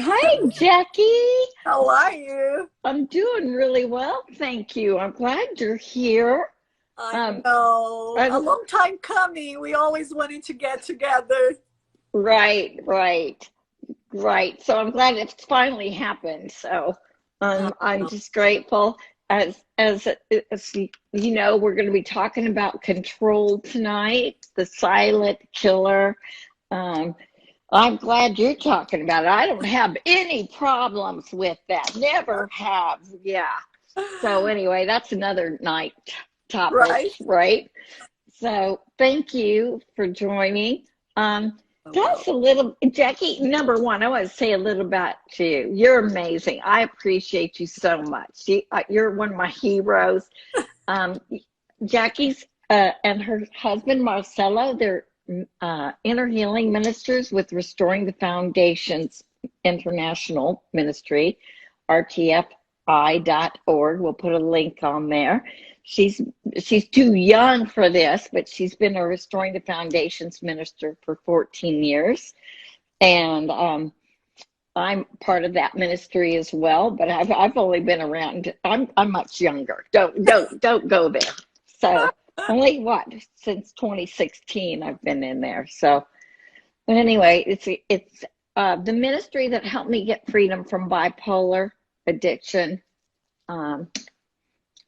Hi, Jackie. How are you? I'm doing really well, thank you. I'm glad you're here. I Um, know. A I'm, long time coming. We always wanted to get together. right, right, right. So I'm glad it's finally happened. So I I'm know. just grateful. As you know, we're going to be talking about control tonight, the silent killer. Um, I'm glad you're talking about it. I don't have any problems with that. Never have. Yeah. So anyway, that's another night topic, Right? right? So thank you for joining. Um, Tell Well, us a little, Jackie. Number one, I want to say a little about you. You're amazing. I appreciate you so much. You're one of my heroes. Um, Jackie's and her husband Marcelo, they're inner healing ministers with Restoring the Foundations International Ministry, rtfi.org. We'll put a link on there. She's she's too young for this, but she's been a Restoring the Foundations minister for 14 years, and I'm part of that ministry as well. But I've only been around. I'm much younger. Don't go there. So only what since 2016 I've been in there. So but anyway, it's the ministry that helped me get freedom from bipolar addiction, um,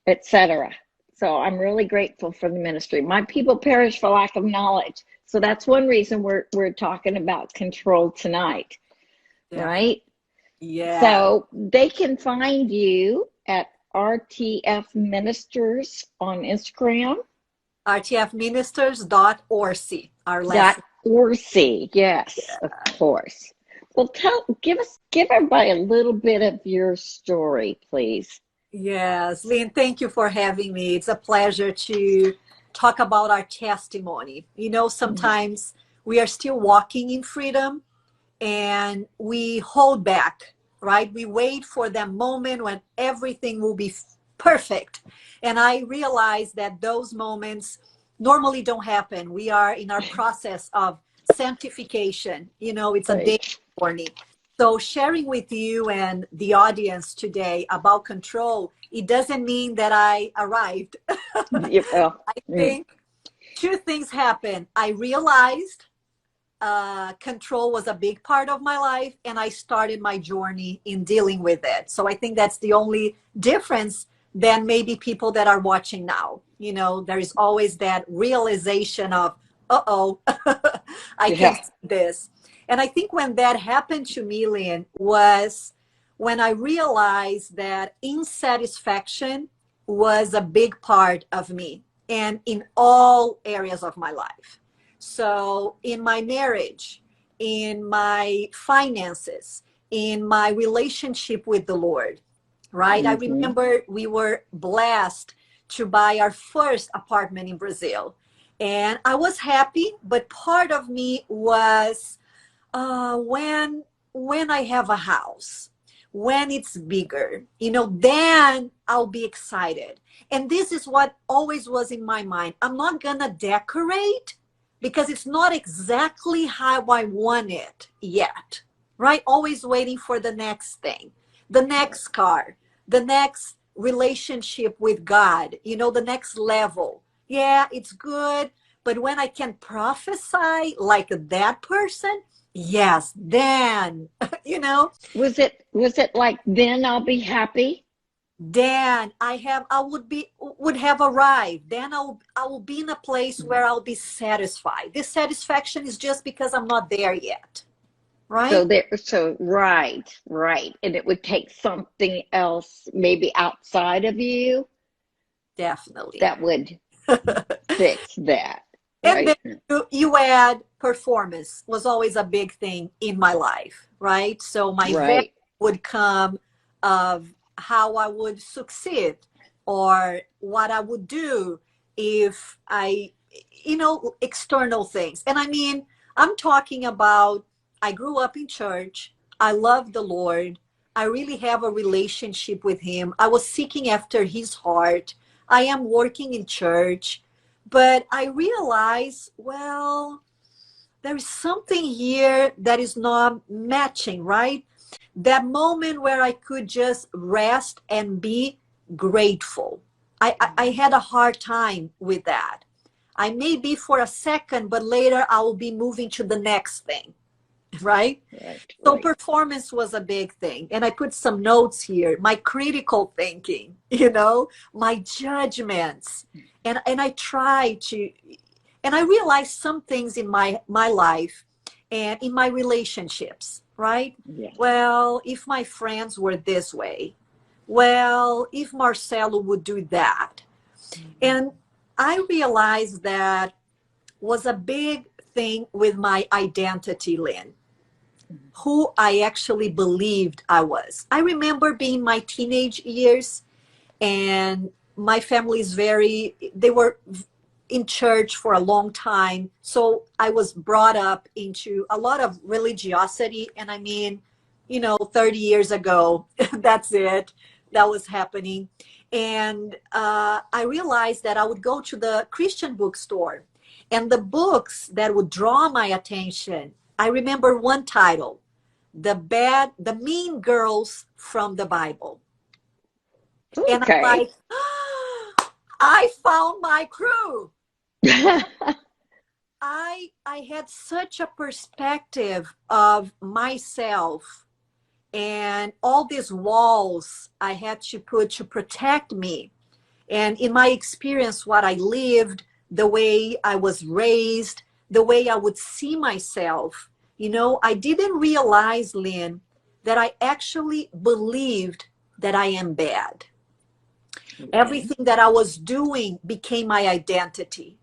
etc. So I'm really grateful for the ministry. My people perish for lack of knowledge. So that's one reason we're talking about control tonight, definitely. right? Yeah. So they can find you at RTF Ministers on Instagram. rtfministers.orc, our Dot lesson. Orsi, yes, of course. Well, give everybody a little bit of your story, please. Yes, Lynn, thank you for having me. It's a pleasure to talk about our testimony. Sometimes we are still walking in freedom and we hold back, right? We wait for that moment when everything will be perfect. And I realize that those moments normally don't happen. We are in our process of sanctification. It's a daily Right. journey. So sharing with you and the audience today about control, it doesn't mean that I arrived. Yeah, well, I think two things happened. I realized control was a big part of my life, and I started my journey in dealing with it. So I think that's the only difference than maybe people that are watching now. There is always that realization of, uh-oh, I can yeah. see this. And I think when that happened to me, Lynn, was when I realized that insatisfaction was a big part of me and in all areas of my life. So, in my marriage, in my finances, in my relationship with the Lord, right? I Mm-hmm. remember we were blessed to buy our first apartment in Brazil. And I was happy, but part of me was when I have a house, when it's bigger, then I'll be excited. And this is what always was in my mind. I'm not gonna decorate because it's not exactly how I want it yet, right? Always waiting for the next thing, the next car, the next relationship with God, the next level. Yeah, it's good. But when I can prophesy like that person, yes, then, you know, Was it like then I'll be happy? then I would have arrived. Then I will be in a place where I'll be satisfied. This satisfaction is just because I'm not there yet, So right? there, so right, right, and it would take something else, maybe outside of you, Definitely. that would fix that, And then right? you add performance was always a big thing in my life, right? So my value Right. would come of how I would succeed or what I would do if external things. And I mean, I'm talking about I grew up in church. I love the Lord. I really have a relationship with Him. I was seeking after His heart. I am working in church. But I realize, well, there is something here that is not matching, right? That moment where I could just rest and be grateful. I had a hard time with that. I may be for a second, but later I will be moving to the next thing, right? Right, So right. performance was a big thing. And I put some notes here, my critical thinking, my judgments. And I try to, and I realized some things in my life and in my relationships, right? Yeah. Well, if my friends were this way, well, if Marcelo would do that. And I realized that was a big thing with my identity, Lynn, who I actually believed I was. I remember being my teenage years, and my family is they were in church for a long time. So I was brought up into a lot of religiosity. And I mean, 30 years ago, that's it. That was happening. And I realized that I would go to the Christian bookstore, and the books that would draw my attention. I remember one title, the Mean Girls from the Bible. And I'm Okay. like, I found my crew. I had such a perspective of myself and all these walls I had to put to protect me. And in my experience, what I lived, the way I was raised, the way I would see myself, I didn't realize, Lynn, that I actually believed that I am bad. Okay. Everything that I was doing became my identity.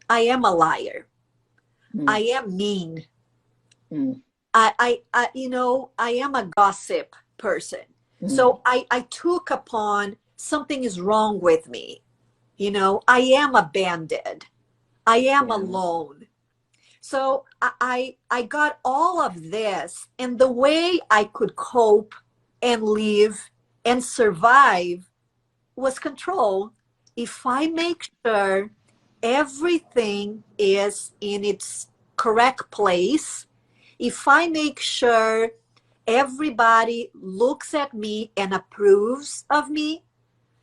I am a liar. Mm, I am mean. mm, I am a gossip person. mm. So I took upon something is wrong with me. I am abandoned. I am Yeah. alone. So I got all of this, and the way I could cope and live and survive was control. If I make sure everything is in its correct place, if I make sure everybody looks at me and approves of me.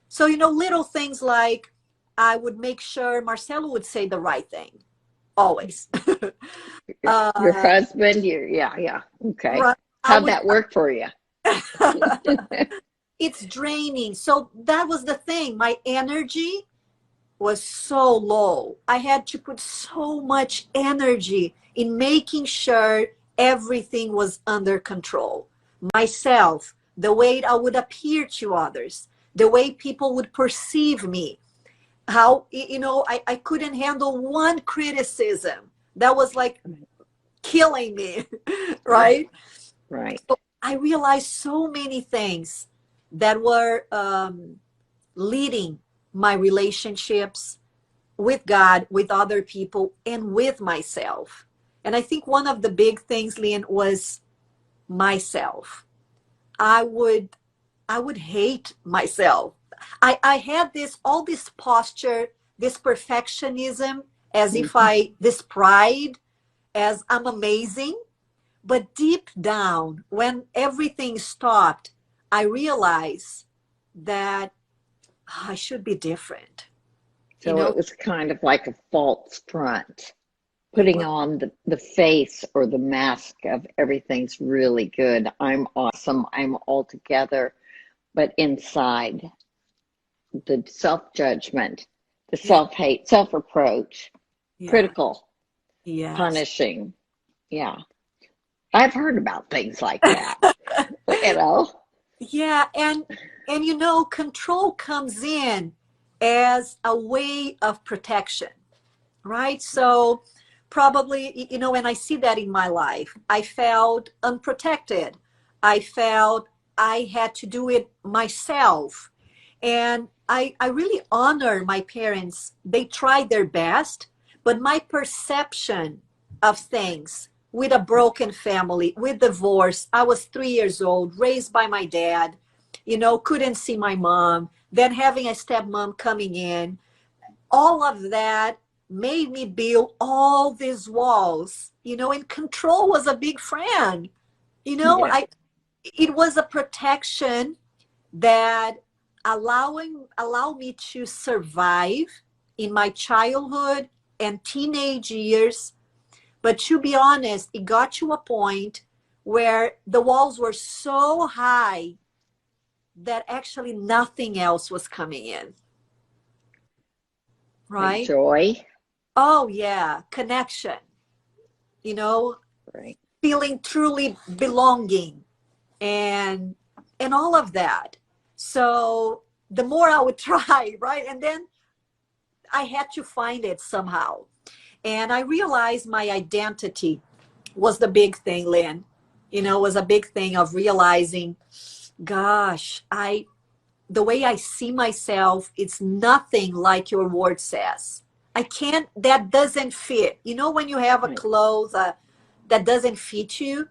So, little things like I would make sure Marcelo would say the right thing, always. Your uh, husband, yeah, yeah. Okay. right. I How'd would, that work for you? it's draining. So that was the thing. My energy was so low. I had to put so much energy in making sure everything was under control. Myself, the way I would appear to others, the way people would perceive me, how, I couldn't handle one criticism. That was like killing me, Yeah, right? right. So I realized so many things that were leading my relationships with God, with other people, and with myself. And I think one of the big things, Leon, was myself. I would I would hate myself. I had all this posture, this perfectionism, as if Mhm. this pride, as I'm amazing. But deep down, when everything stopped, I realized that I should be different. You So know, it was kind of like a false front, it putting was, on the face or the mask of everything's really good. I'm awesome. I'm all together. But inside, the self judgment, the yeah, self hate, self reproach, yeah, critical, yes. punishing. Yeah. I've heard about things like that, you know? Yeah, and control comes in as a way of protection, right? So probably, when I see that in my life, I felt unprotected. I felt I had to do it myself. And I really honor my parents. They tried their best, but my perception of things with a broken family, with divorce, I was 3 years old, raised by my dad, couldn't see my mom, then having a stepmom coming in, all of that made me build all these walls, and control was a big friend. You know, Yeah. I it was a protection that allow me to survive in my childhood and teenage years. But to be honest, it got to a point where the walls were so high that actually nothing else was coming in. Like Right? joy. Oh yeah, connection. You know, Right. feeling truly belonging and all of that. So the more I would try, right? And then I had to find it somehow. And I realized my identity was the big thing, Lynn. Was a big thing of realizing, gosh, the way I see myself, it's nothing like your word says. I can't, that doesn't fit. When you have a Right. clothes that doesn't fit you,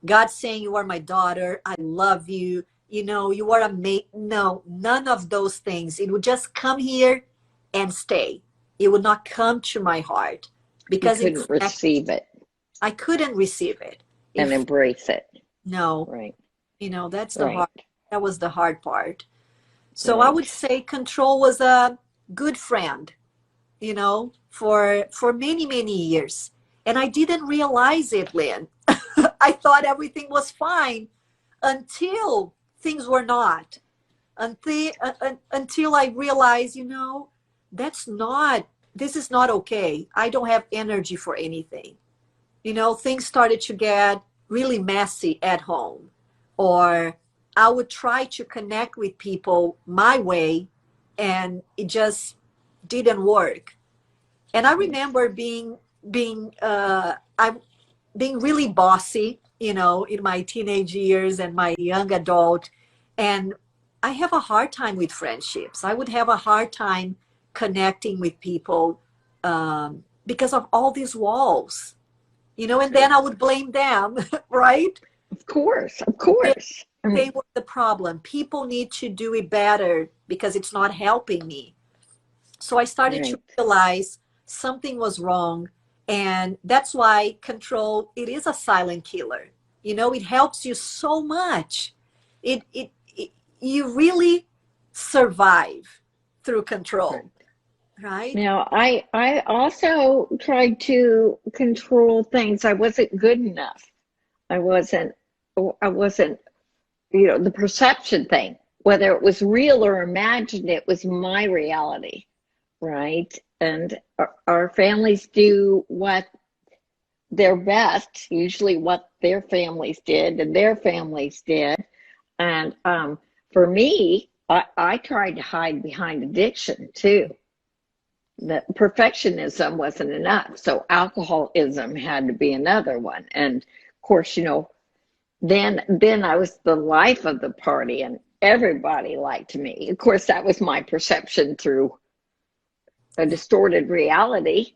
God saying you are my daughter, I love you, you are a mate. No, none of those things. It would just come here and stay. It would not come to my heart You because in couldn't fact, receive it I couldn't receive it. and If embrace it. no, Right. that's Right. that was the hard part. So I would Right. say control was a good friend, for many, many years. And I didn't realize it, Lynn. I thought everything was fine until things were not. Until I realized, this is not okay. I don't have energy for anything. Things started to get really messy at home. Or I would try to connect with people my way, and it just didn't work. And I remember I being really bossy, in my teenage years and my young adult. And I have a hard time with friendships. I would have a hard time connecting with people because of all these walls, and then I would blame them, right? Of course. Of course. I They mean, were the problem. People need to do it better because it's not helping me. So I started to right. realize something was wrong. And that's why control, it is a silent killer. It helps you so much. It you really survive through control, Right. right? Now, I also tried to control things. I wasn't good enough. I wasn't I wasn't, the perception thing, whether it was real or imagined, it was my reality, right? And our families do what their best, usually what their families did and their families did. And for me, I tried to hide behind addiction too. That perfectionism wasn't enough. So alcoholism had to be another one. And of course, then I was the life of the party and everybody liked me. Of course, that was my perception through a distorted reality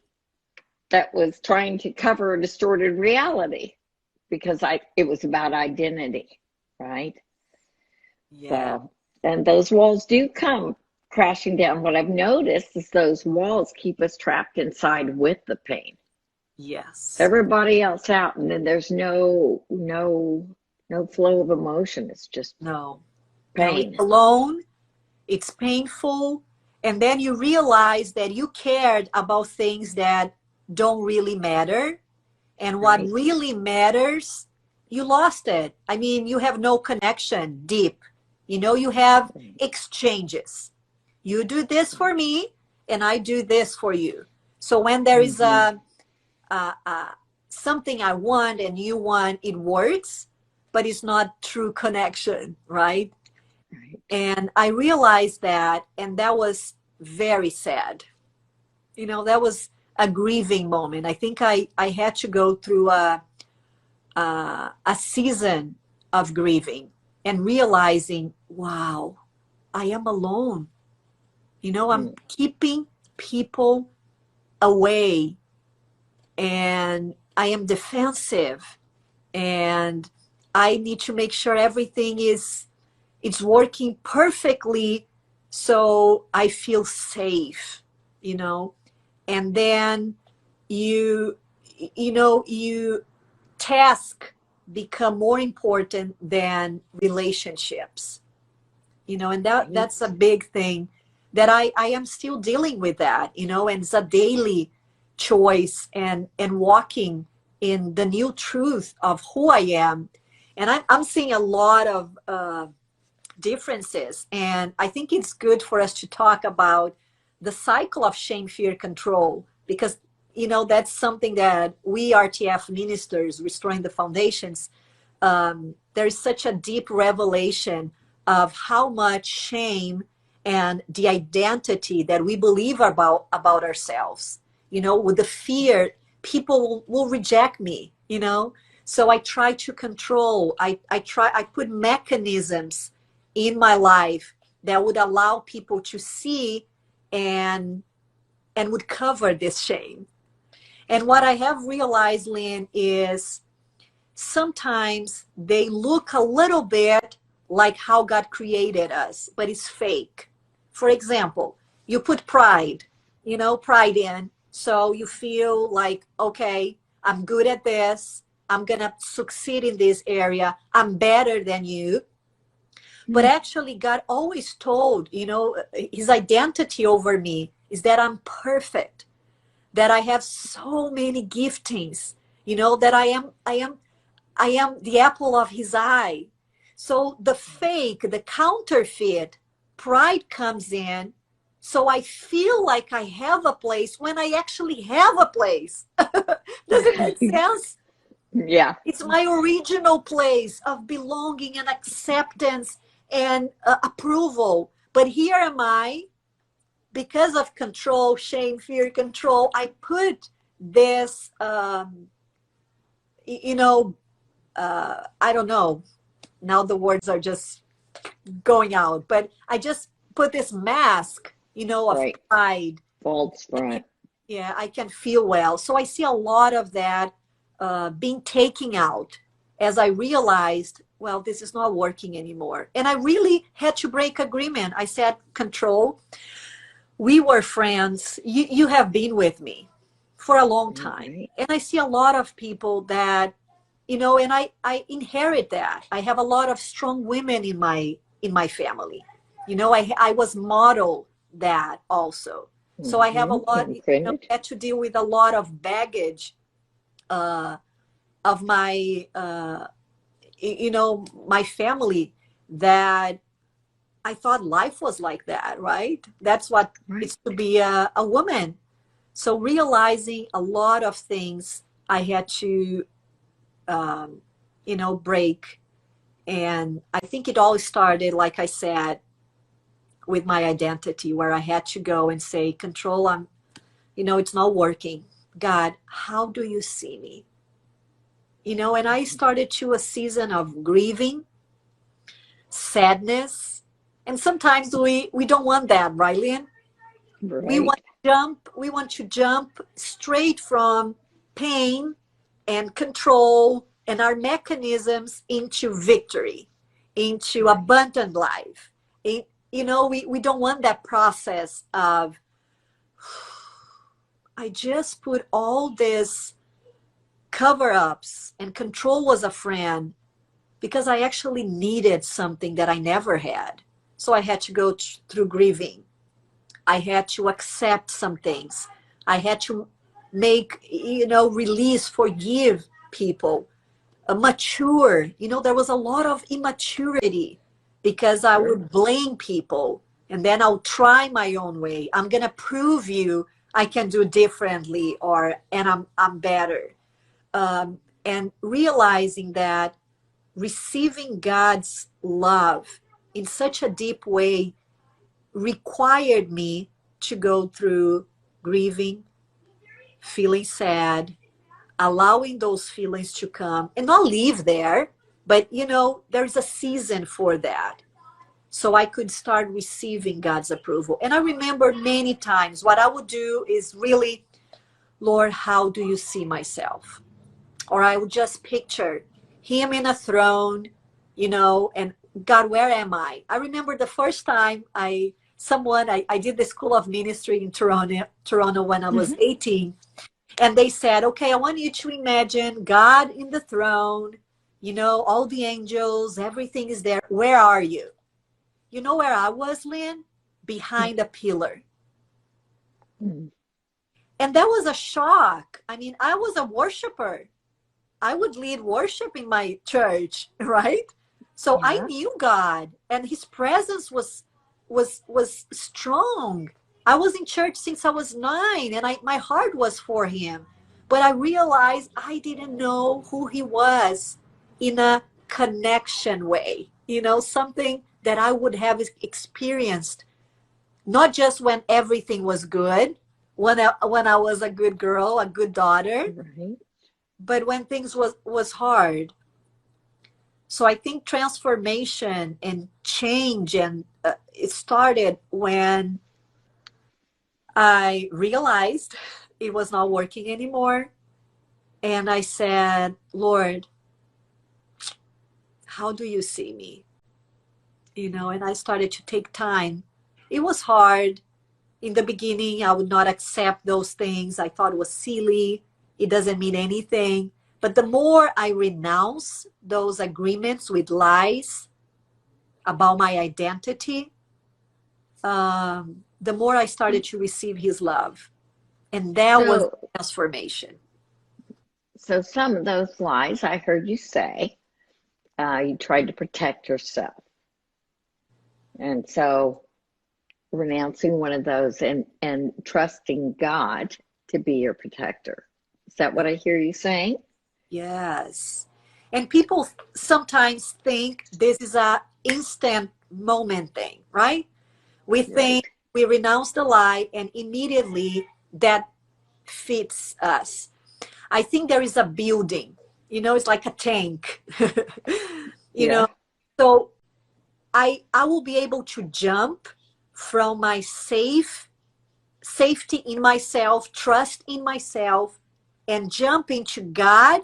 that was trying to cover a distorted reality because it was about identity, right? Yeah. So, and those walls do come crashing down. What I've noticed is those walls keep us trapped inside with the pain. Yes. Everybody else out, and then there's no flow of emotion. It's just No. No, it's pain. alone. It's painful. And then you realize that you cared about things that don't really matter. And what Right. really matters, you lost it. I mean, you have no connection deep. You have exchanges. You do this for me, and I do this for you. So when there is Mm-hmm. something I want and you want, it works, but it's not true connection, right? Right. And I realized that, and that was very sad. That was a grieving moment. I think I had to go through a season of grieving and realizing, wow, I am alone. I'm Mm. keeping people away, and I am defensive, and I need to make sure everything it's working perfectly so I feel safe, you know. And then you task become more important than relationships. And that's a big thing that I am still dealing with that, and it's a daily choice and walking in the new truth of who I am. And I'm seeing a lot of differences. And I think it's good for us to talk about the cycle of shame, fear, control, because, that's something that we RTF ministers, Restoring the Foundations, there's such a deep revelation of how much shame and the identity that we believe about ourselves, with the fear people will reject me, so I try to control. I put mechanisms in my life that would allow people to see and would cover this shame. And what I have realized, Lynn, is sometimes they look a little bit like how God created us, but it's fake. For example, you put pride in, so you feel like, okay, I'm good at this, I'm gonna succeed in this area, I'm better than you. But actually, God always told, his identity over me is that I'm perfect, that I have so many giftings, that I am the apple of his eye. So the fake, the counterfeit pride comes in. So I feel like I have a place when I actually have a place. Does it make sense? Yeah. It's my original place of belonging and acceptance and approval. But here am I, because of control, shame, fear, control, I put this, I don't know. Now the words are just going out, but I just put this mask, of Right. pride. False front. Yeah, I can feel well. So I see a lot of that being taken out as I realized, well, this is not working anymore. And I really had to break agreement. I said, control, we were friends. You have been with me for a long time. Right. And I see a lot of people that, and I inherit that. I have a lot of strong women in my family. I was modeled that also. So I have a lot, had to deal with a lot of baggage of my, my family, that I thought life was like that, right? That's what it's to be a woman. So realizing a lot of things I had to, break. And I think it all started, like I said, with my identity, where I had to go and say, control, it's not working. God, how do you see me? And I started to a season of grieving, sadness, and sometimes we don't want that, right, Lynn? Right. We want to jump straight from pain and control and our mechanisms into victory, into abundant life. We don't want that process of, I just put all this cover-ups, and control was a friend, because I actually needed something that I never had. So I had to go through grieving. I had to accept some things. I had to make, release, forgive people, mature. There was a lot of immaturity, because I would blame people, and then I'll try my own way. I'm going to prove you I can do differently, and I'm better. And realizing that receiving God's love in such a deep way required me to go through grieving, feeling sad, allowing those feelings to come and not leave there. But, there's a season for that. So I could start receiving God's approval. And I remember many times what I would do is really, Lord, how do you see myself? Or I would just picture him in a throne, and God, where am I? I remember the first time I did the School of Ministry in Toronto when I was 18. And they said, okay, I want you to imagine God in the throne, You know, all the angels, everything is there. Where are you? You know where I was, Lynn? Behind a pillar. Mm. And that was a shock. I mean, I was a worshiper. I would lead worship in my church, right? So I Yeah. knew God, and his presence was strong. I was in church since I was 9, and my heart was for him. But I realized I didn't know who he was in a connection way, you know, something that I would have experienced not just when everything was good, when I was a good girl, a good daughter, Right. but when things was hard. So I think transformation and change, and it started when I realized it was not working anymore, and I said, Lord, how do you see me? You know, and I started to take time. It was hard. In the beginning, I would not accept those things. I thought it was silly. It doesn't mean anything. But the more I renounce those agreements with lies about my identity, the more I started to receive his love. And that was So, transformation. so some of those lies I heard you say, you tried to protect yourself. And so renouncing one of those and trusting God to be your protector. Is that what I hear you saying? Yes. And people sometimes think this is a instant moment thing, right? We think Right. we renounce the lie and immediately that fits us. I think there is a building, you know, it's like a tank, you know. Yeah. So I will be able to jump from my safety in myself, trust in myself, and jump into God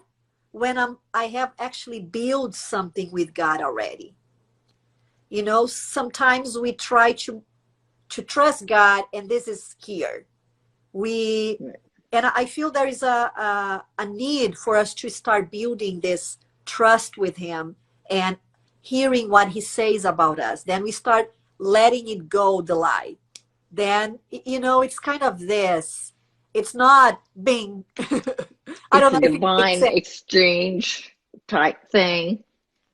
when I have actually built something with God already. You know, sometimes we try to trust God, and this is here. We Right. and I feel there is a need for us to start building this trust with him and hearing what he says about us. Then we start letting it go, the lie. Then, you know, it's kind of this. It's not being, I It's don't a know if it makes divine sense. exchange type thing.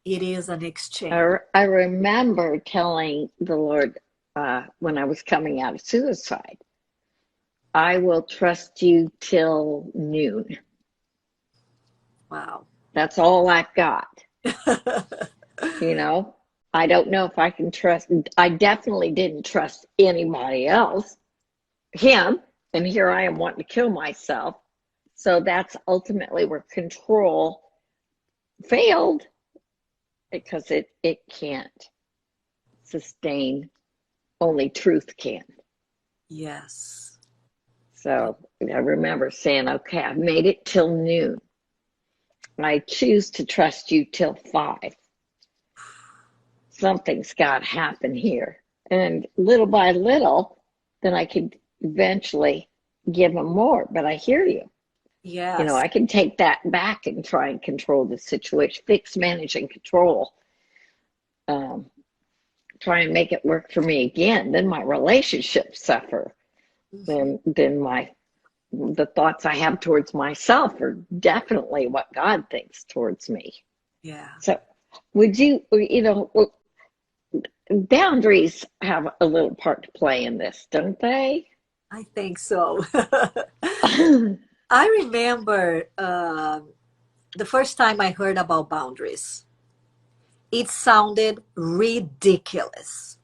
It is an exchange. I remember telling the Lord when I was coming out of suicide, I will trust you till noon. Wow. That's all I've got. You know, I don't know if I can trust, I definitely didn't trust anybody else, him. And here I am wanting to kill myself. So that's ultimately where control failed because it can't sustain, only truth can. Yes. So I remember saying, okay, I've made it till noon. I choose to trust you till 5. Something's got to happen here. And little by little, then I could eventually give him more. But I hear you. You know, Yes. I can take that back and try and control the situation, fix, manage, and control. Um, Try and make it work for me again. Then my relationships suffer. Mhm. Then my the thoughts I have towards myself are definitely what God thinks towards me. Yeah. So, would you, you know, boundaries have a little part to play in this, don't they? I think so. I remember the first time I heard about boundaries, it sounded ridiculous.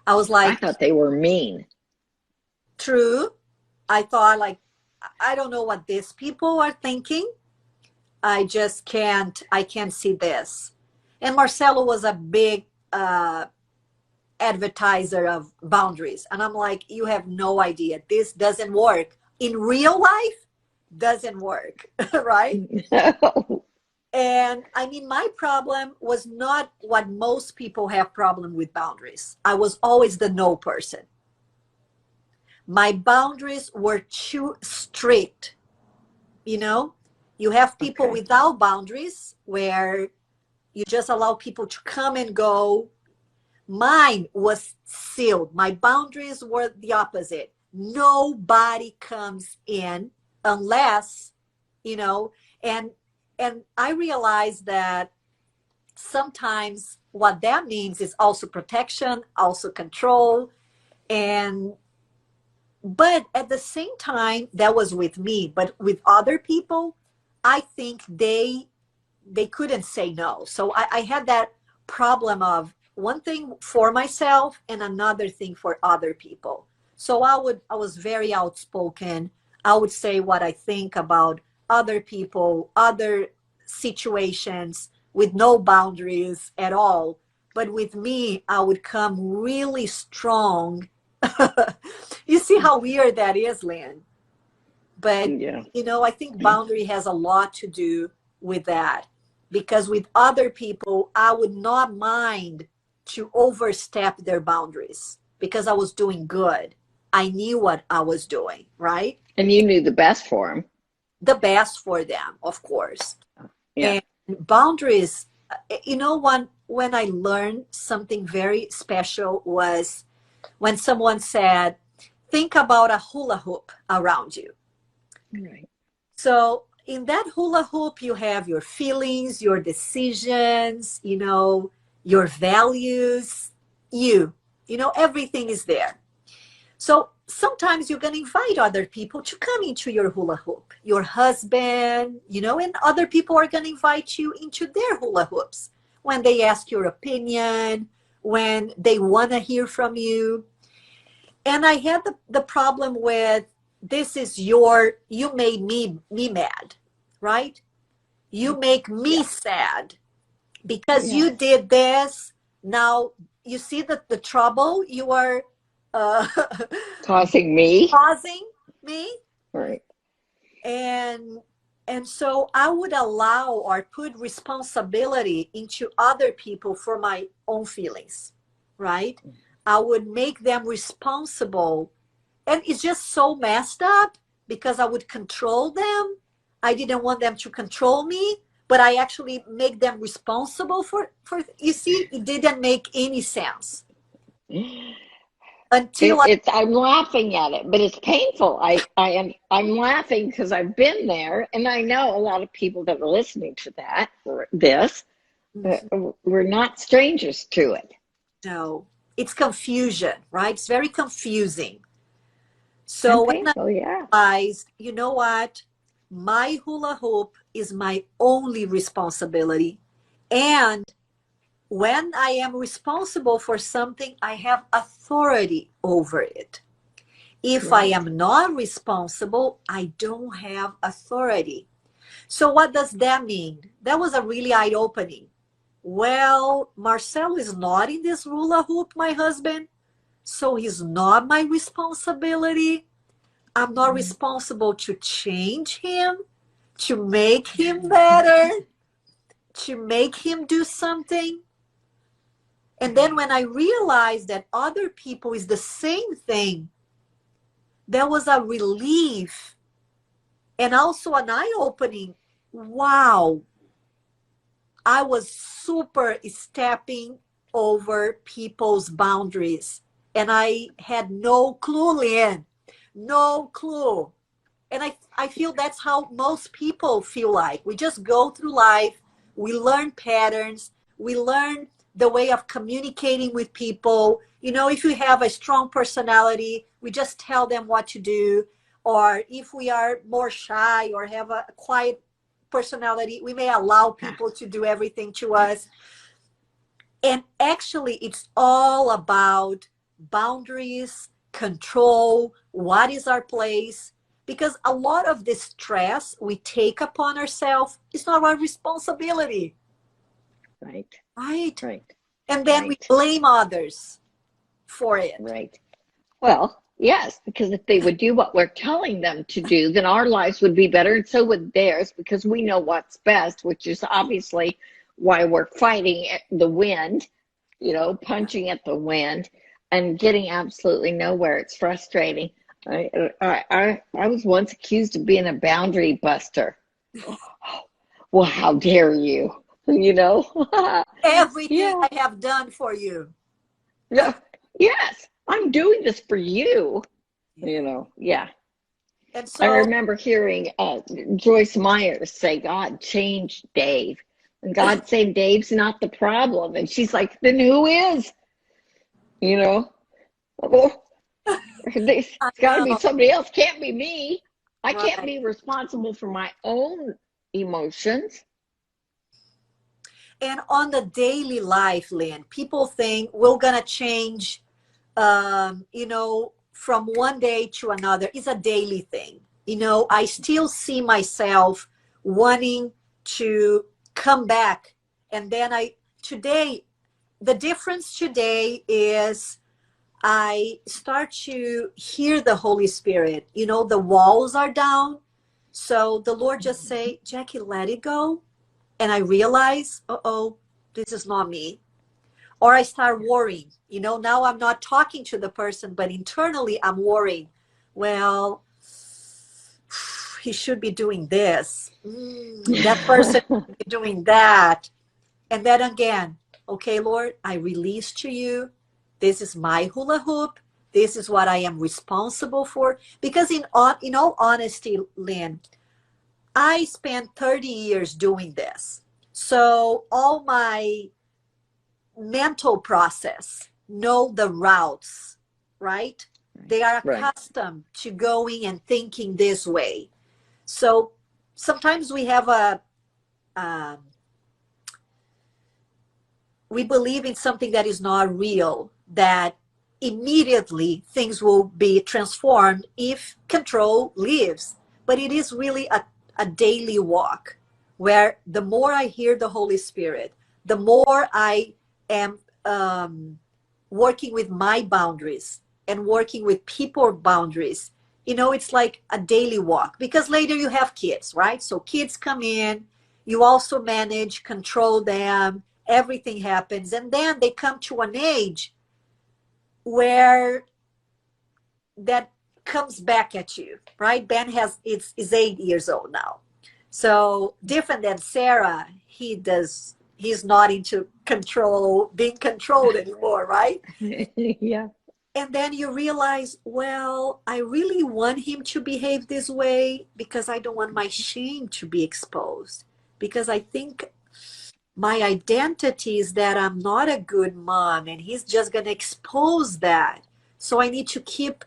I was I like, thought they were mean. true. I thought, like, I don't know what these people are thinking. I can't see this. And Marcelo was a big advertiser of boundaries. And I'm like, you have no idea. This doesn't work. In real life, doesn't work, right? No. And I mean, my problem was not what most people have problem with boundaries. I was always the no person. My boundaries were too strict, you know? You have people Okay. without boundaries where you just allow people to come and go. Mine was sealed. My boundaries were the opposite. Nobody comes in unless, you know, and I realized that sometimes what that means is also protection, also control, and but at the same time that was with me, but with other people, I think they couldn't say no. So I had that problem of one thing for myself and another thing for other people. So I was very outspoken. I would say what I think about other people, other situations with no boundaries at all. But with me, I would come really strong. You see how weird that is, Lynn? But, Yeah. I think boundary has a lot to do with that. Because with other people, I would not mind to overstep their boundaries because I was doing good. I knew what I was doing, right? And you knew the best for him. The best for them, of course. Yeah. And boundaries, when I learned something very special was when someone said, think about a hula hoop around you. Right. So in that hula hoop, you have your feelings, your decisions, your values, everything is there. So sometimes you're going to invite other people to come into your hula hoop, your husband, and other people are going to invite you into their hula hoops when they ask your opinion, when they want to hear from you. And I had the problem with you made me mad, right? You make me Yeah. sad because Yeah. you did this. Now you see that the trouble you are uh, Causing me. causing me. Right. And so I would allow or put responsibility into other people for my own feelings, right? I would make them responsible. And it's just so messed up because I would control them. I didn't want them to control me, but I actually make them responsible for you see, it didn't make any sense until I'm laughing at it, but it's painful. I'm laughing because I've been there, and I know a lot of people that are listening to that or this, we're not strangers to it. no, it's confusion, right? It's very confusing. And So when I painful, yeah. realized, you know what? My hula hoop is my only responsibility. And when I am responsible for something, I have authority over it. If I Right. am not responsible, I don't have authority. So what does that mean? That was a really eye-opening. Well, Marcelo is not in this hula hoop, my husband, so he's not my responsibility. I'm not responsible to change him, to make him better, to make him do something. And then when I realized that other people is the same thing, there was a relief and also an eye-opening. Wow, I was super stepping over people's boundaries. And I had no clue, Lynn. No clue. And I feel that's how most people feel like. We just go through life, we learn patterns, we learn the way of communicating with people. If you have a strong personality, we just tell them what to do. Or if we are more shy or have a quiet personality, we may allow people to do everything to us. And actually, it's all about boundaries, control, what is our place. Because a lot of the stress we take upon ourselves is not our responsibility. Right. Right. Right. And then we Right. blame others for it. Right. Well, yes, because if they would do what we're telling them to do, then our lives would be better, and so would theirs, because we know what's best, which is obviously why we're fighting the wind, punching at the wind and getting absolutely nowhere. It's frustrating. I was once accused of being a boundary buster. Well, how dare you? You know? Everything Yeah. I have done for you. Yeah. Yes, I'm doing this for you. Yeah. You know, yeah. And I so, remember hearing Joyce Myers say, God changed Dave. And God saying Dave's not the problem. And she's like, then who is? You know? Well, it's I got to be know, somebody else. Can't be me. I can't right. be responsible for my own emotions. And on the daily life, Lynn, people think we're going to change, from one day to another. It's a daily thing. I still see myself wanting to come back. And then today, the difference today is I start to hear the Holy Spirit. The walls are down. So the Lord just say, Jackie, let it go. And I realize, uh-oh, this is not me. Or I start worrying. Now I'm not talking to the person, but internally I'm worrying. Well, he should be doing this. That person should be doing that. And then again, okay, Lord, I release to you. This is my hula hoop. This is what I am responsible for. Because in all honesty, Lynn, I spent 30 years doing this. So all my mental process know the routes, right? They are Right. accustomed to going and thinking this way. So sometimes um, we believe in something that is not real, that immediately things will be transformed if control leaves. But it is really a daily walk where the more I hear the Holy Spirit, the more I am working with my boundaries and working with people boundaries. It's like a daily walk because later you have kids, right? So kids come in, you also manage, control them, everything happens. And then they come to an age where that comes back at you, right? Ben is 8 years old now. So different than Sarah, he's not into being controlled anymore, right? Yeah. And then you realize, well, I really want him to behave this way because I don't want my shame to be exposed. Because I think my identity is that I'm not a good mom and he's just going to expose that. So I need to keep,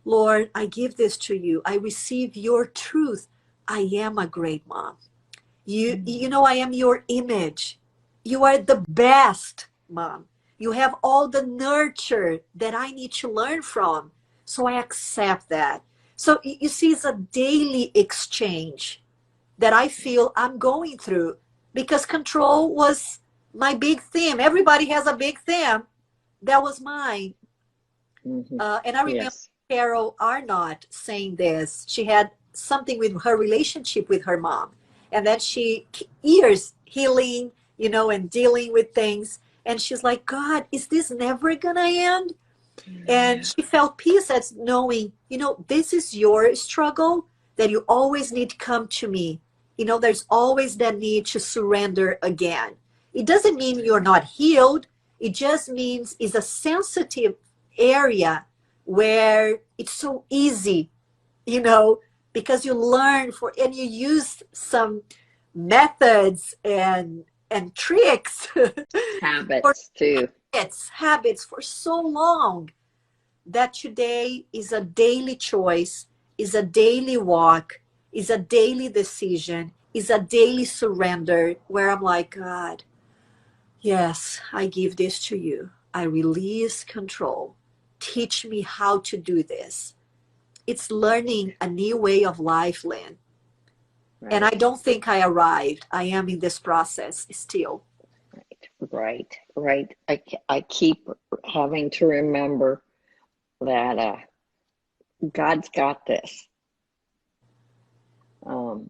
Lord, I give this to you. I receive your truth. I am a great mom. I am your image. You are the best, mom. You have all the nurture that I need to learn from. So I accept that. So you see, it's a daily exchange that I feel I'm going through because control was my big theme. Everybody has a big theme. That was mine. Hmm. And I remember Yes. Carol Arnott saying this. She had something with her relationship with her mom. And then years healing, and dealing with things. And she's like, God, is this never going to end? And she felt peace at knowing, this is your struggle, that you always need to come to me. There's always that need to surrender again. It doesn't mean you're not healed. It just means it's a sensitive area where it's so easy, you know, because you learn and you use some methods and tricks for Habits too. habits for so long that today is a daily choice, is a daily walk, is a daily decision, is a daily surrender where I'm like, God, yes, I give this to you. I release control. Teach me how to do this. It's learning a new way of life, Lynn. And I Right. don't think I arrived. I am in this process still. Right. Right. I keep having to remember that God's got this. Um,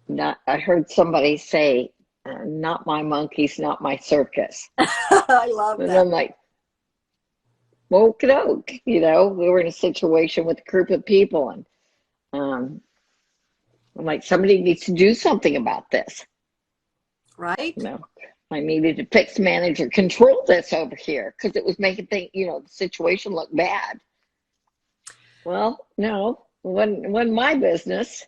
not. I heard somebody say, "Not my monkeys, not my circus," I love and that. I'm like, "Woke doke." We were in a situation with a group of people, and um, I'm like, somebody needs to do something about this. Right? You know, I needed to fix, manage, or control this over here because it was making things, the situation look bad. Well, no, it wasn't my business.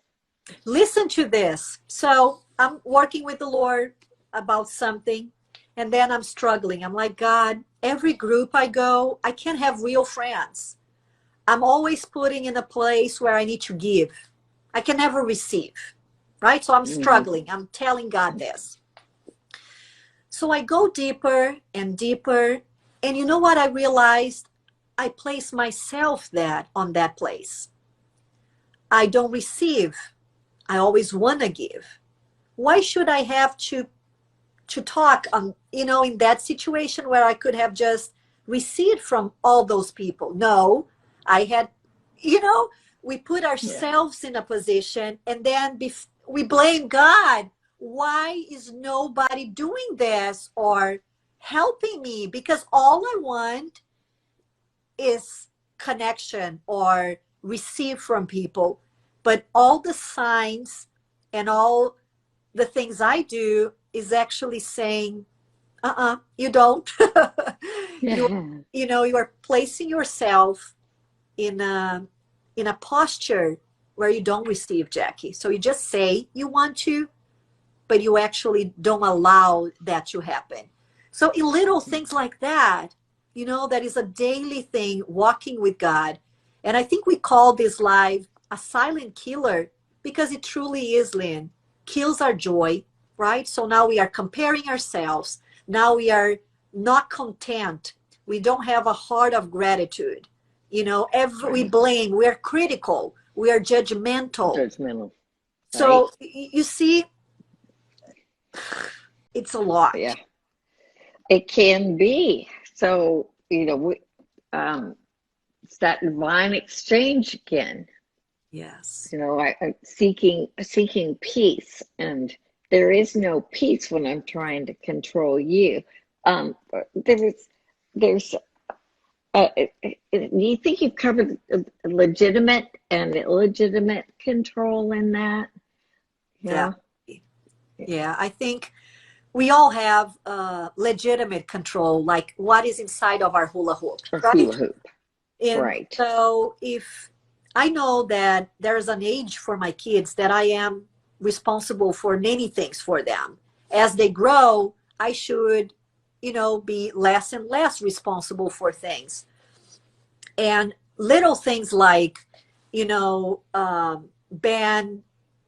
Listen to this. So I'm working with the Lord about something, and then I'm struggling. I'm like, God, every group I go, I can't have real friends. I'm always putting in a place where I need to give. I can never receive, right? So I'm struggling. I'm telling God this. So I go deeper and deeper. And you know what I realized? I place myself on that place. I don't receive. I always want to give. Why should I have to talk in that situation where I could have just received from all those people? No, I had, we put ourselves in a position, and then we blame God. Why is nobody doing this or helping me? Because all I want is connection or receive from people. But all the signs and all the things I do is actually saying, you don't. you Yeah. you are placing yourself in a posture where you don't receive, Jackie. So you just say you want to, but you actually don't allow that to happen. So in little things like that, that is a daily thing, walking with God. And I think we call this life a silent killer because it truly is, Lynn, kills our joy, right? So now we are comparing ourselves. Now we are not content. We don't have a heart of gratitude. We blame, we are critical, we are judgmental. Judgmental. So you see, it's a lot. Yeah, it can be. So, it's that divine exchange again. Yes. I'm seeking peace, and there is no peace when I'm trying to control you. There's do you think you've covered legitimate and illegitimate control in that? Yeah. Yeah, I think we all have legitimate control, like what is inside of our hula hoop, Or right? hula hoop. And Right. so if I know that there's an age for my kids that I am responsible for many things for them. As they grow, I should, be less and less responsible for things. And little things like, Ben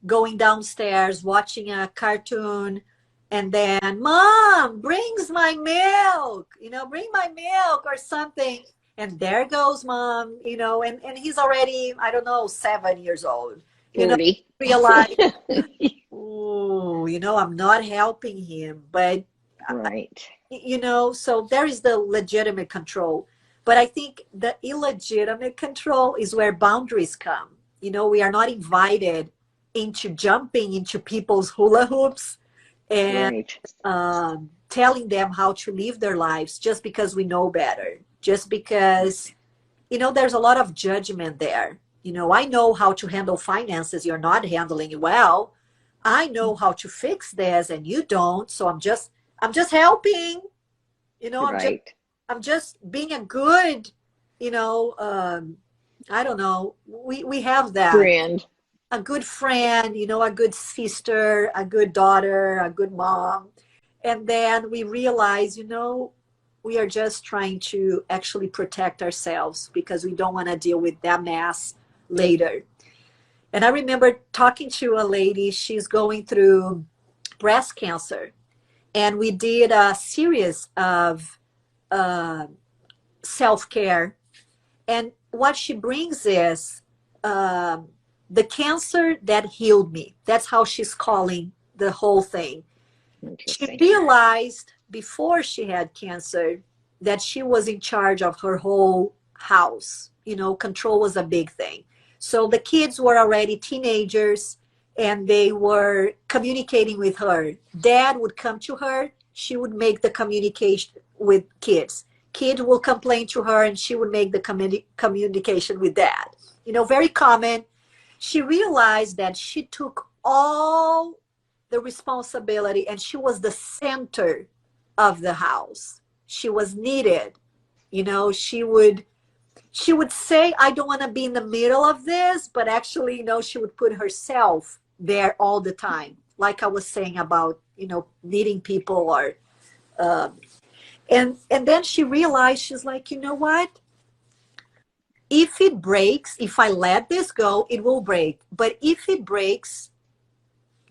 going downstairs, watching a cartoon, and then mom brings my milk, bring my milk or something. And there goes mom, and he's already, I don't know, 7 years old. 40. Realize, I'm not helping him. But, right. So there is the legitimate control. But I think the illegitimate control is where boundaries come. We are not invited into jumping into people's hula hoops and telling them how to live their lives just because we know better. Just because, there's a lot of judgment there. I know how to handle finances. You're not handling it well. I know how to fix this and you don't. So I'm just helping. I'm just being a good, I don't know. We have that. Friend. A good friend, a good sister, a good daughter, a good mom. And then we realize, we are just trying to actually protect ourselves because we don't want to deal with that mess later. And I remember talking to a lady, she's going through breast cancer. And we did a series of self-care. And what she brings is the cancer that healed me. That's how she's calling the whole thing. She realized before she had cancer that she was in charge of her whole house. Control was a big thing. So the kids were already teenagers and they were communicating with her. Dad would come to her. She would make the communication with kids. Kid will complain to her and she would make the communication with dad. Very common. She realized that she took all the responsibility, and she was the center of the house. She was needed. You know, she would say, I don't want to be in the middle of this, but actually, you know, she would put herself there all the time. Like I was saying about, you know, needing people or and then she realized, she's like, you know what? If it breaks, if I let this go, it will break. But if it breaks,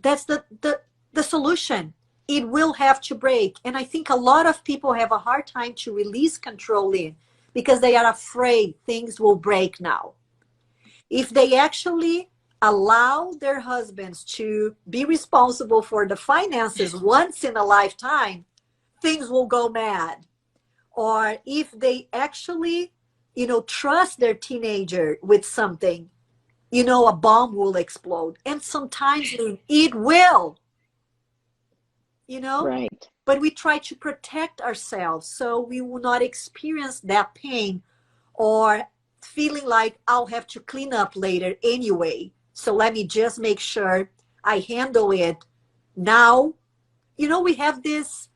that's the solution. It will have to break. And I think a lot of people have a hard time to release control in because they are afraid things will break now. If they actually allow their husbands to be responsible for the finances once in a lifetime, things will go mad. Or if they actually, you know, trust their teenager with something, you know, a bomb will explode. And sometimes it will, you know, Right. but we try to protect ourselves so we will not experience that pain or feeling like I'll have to clean up later anyway. So let me just make sure I handle it now. You know, we have this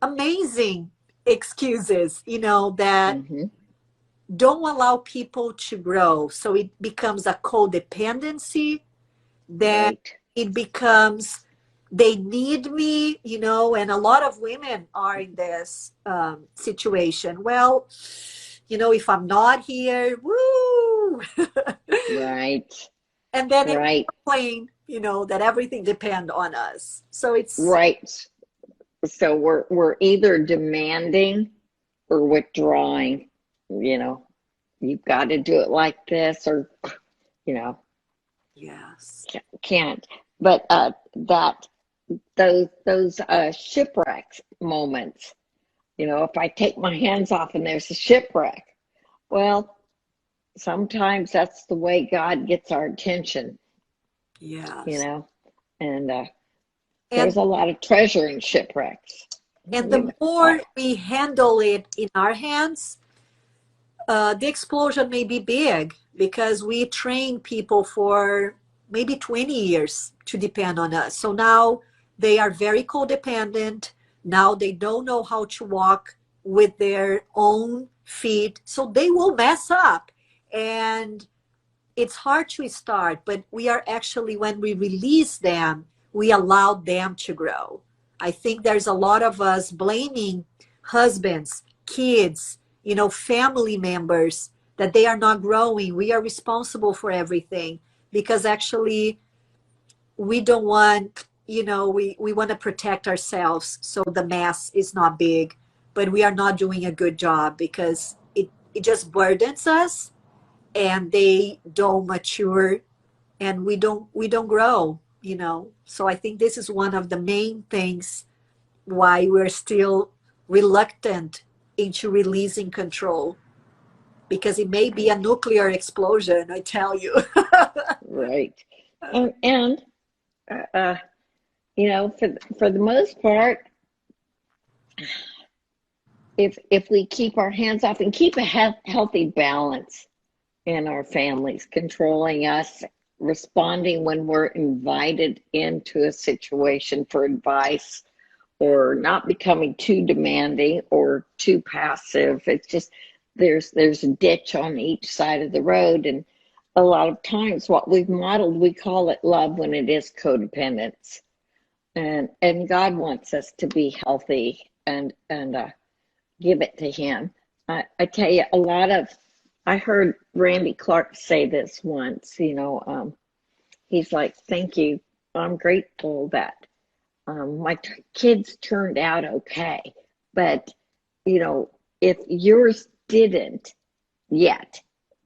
amazing excuses, you know, that Hmm. don't allow people to grow. So it becomes a codependency, that Right. it becomes they need me, you know, and a lot of women are in this situation. Well, you know, if I'm not here, woo, Right. and then they Right. complain, you know, that everything depends on us. So it's Right. So we're either demanding or withdrawing. You know, you've got to do it like this, or you know, yes, can't. But that those shipwrecks moments. You know, if I take my hands off and there's a shipwreck, well, sometimes that's the way God gets our attention. You yes, know, and there's and a lot of treasure in shipwrecks. and You the know, more we handle it in our hands, the explosion may be big because we train people for maybe 20 years to depend on us. So now they are very codependent. Now they don't know how to walk with their own feet. So they will mess up. And it's hard to start, but we are actually, when we release them, we allow them to grow. I think there's a lot of us blaming husbands, kids, you know, family members that they are not growing. We are responsible for everything because actually we don't want, you know, we want to protect ourselves so the mess is not big, but we are not doing a good job because it just burdens us and they don't mature and we don't grow, you know. So I think this is one of the main things why we're still reluctant into releasing control, because it may be a nuclear explosion, I tell you. right. And you know, for the most part, if we keep our hands off and keep a healthy balance in our families, controlling us, responding when we're invited into a situation for advice, Yeah. or not becoming too demanding or too passive. It's just there's a ditch on each side of the road, and a lot of times what we've modeled, we call it love when it is codependence. And God wants us to be healthy and give it to Him. I tell you, a lot of I heard Randy Clark say this once. You know, he's like, "Thank you. I'm grateful that my kids turned out okay, but you know, if yours didn't yet,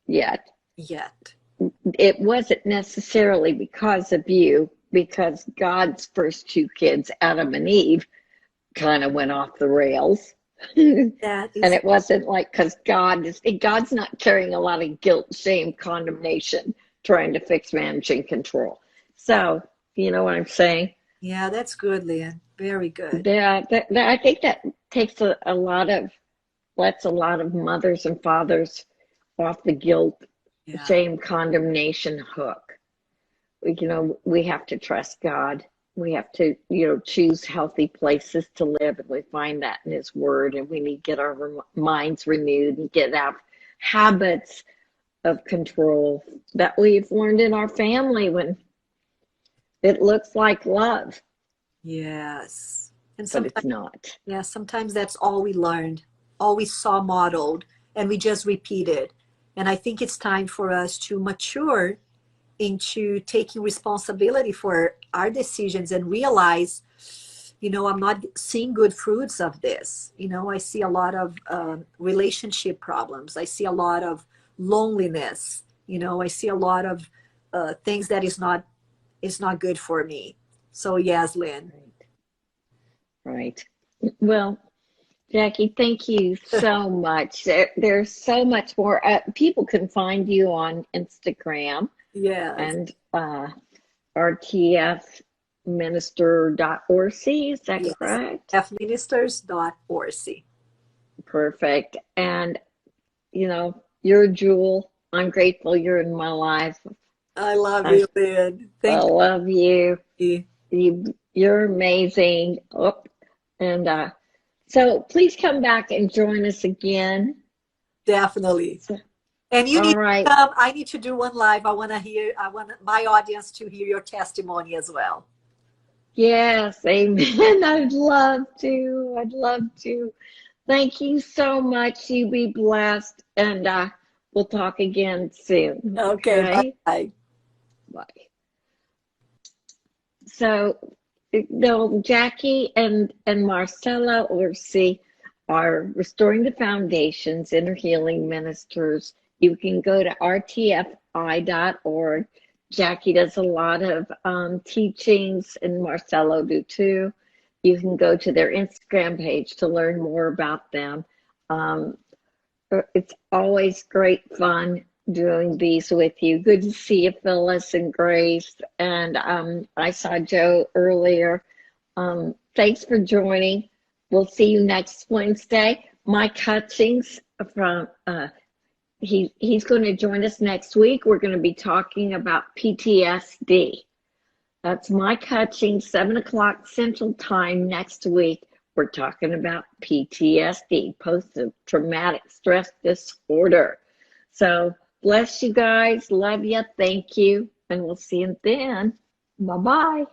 yet, Yet. it wasn't necessarily because of you, because God's first two kids, Adam and Eve, kind of went off the rails." That And is, it wasn't like because God's not carrying a lot of guilt, shame, condemnation, trying to fix, manage, and control. So, you know what I'm saying? yeah, that's good, Lynn. Very good. Yeah, I think that takes a lot of lets a lot of mothers and fathers off the guilt, Yeah. shame, condemnation hook. we have to trust God. We have to, choose healthy places to live, and we find that in His Word. And we need to get our minds renewed and get out habits of control that we've learned in our family when it looks like love, Yes. And but it's sometimes, not. yeah, sometimes that's all we learned, all we saw modeled, and we just repeated. And I think it's time for us to mature into taking responsibility for our decisions and realize, I'm not seeing good fruits of this. I see a lot of relationship problems. I see a lot of loneliness. I see a lot of things that is not good for me. So yes, Lynn. Right. Well, Jackie, thank you so much. There's so much more. People can find you on Instagram Yes. and rtfminister.orc. Is that Yes. correct? fministers.org. Perfect. And, you're a jewel. I'm grateful you're in my life. I love I, you, Lynn. I Thank love you. you. You're amazing. Oh, and so please come back and join us again. Definitely. So, And you all need to right. come. I need to do one live. I want my audience to hear your testimony as well. Yes, amen. I'd love to. I'd love to. Thank you so much. You be blessed, and we'll talk again soon. Okay, Okay? bye. Bye. So, no, Jackie and Marcella Orsi are Restoring the Foundations, Inner Healing Ministers. You can go to rtfi.org. Jackie does a lot of teachings, and Marcelo do too. You can go to their Instagram page to learn more about them. Um, it's always great fun doing these with you. Good to see you, Phyllis and Grace. And I saw Joe earlier. Thanks for joining. We'll see you next Wednesday. Mike Hutchings from he's going to join us next week. We're going to be talking about PTSD. That's Mike Hutchings, 7 o'clock Central Time next week. We're talking about PTSD, post-traumatic stress disorder. So bless you guys. Love you. Thank you. And we'll see you then. Bye-bye.